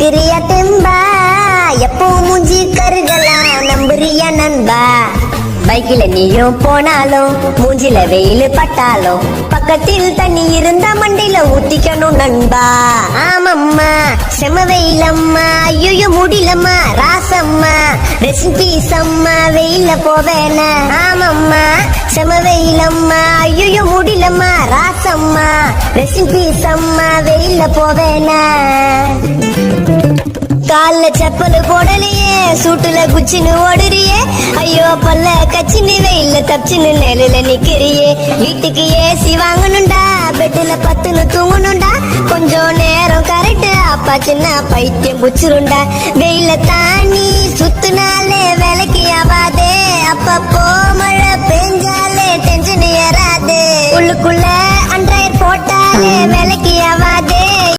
இருக்கிறியா தெம்பா, எப்போ மூஞ்சி கருகலாம் நம்புறியா நண்பா. பைக்கில நீயும் போனாலும் மூஞ்சில வெயில் பட்டாலும் பக்கத்தில் தண்ணி இருந்தா மண்டையில ஊத்திக்கணும் நண்பா. ஆமம்மா செம வெயிலம்மா, ஐயோ முடியலம்மா ராசம்மா, ரெசிபி சம்மா வெயில போவேன. ஆமம்மா செம வெயிலம்மா, ஐயோ முடியலம்மா ராசம்மா, ரெசிபி சம்மா வெயில போவேன. கால்ல செப்பல் போடலையே, சூட்டுல குச்சின்னு ஓடுறியே, ஐயோ பல்ல கச்சின்னு வெயில தப்பிச்சுன்னு நிழல நிக்கிறியே. வீட்டுக்கு ஏசி வாங்கணும்டா, பெட்டுல பத்துன்னு தூங்கணும்டா, கொஞ்சம் நேரம் கரெக்ட் அப்பா சின்ன பைத்தியம் புச்சிருண்டா. வெயில தாண்டி சுத்துனாலே வேலைக்கு ஆவாதே, அப்பப்போ மழை பெஞ்சாலே டென்ஷன் ஏறாது, உள்ளுக்குள்ள அண்ட்ராய்ட் போட்டாலே வேலைக்கு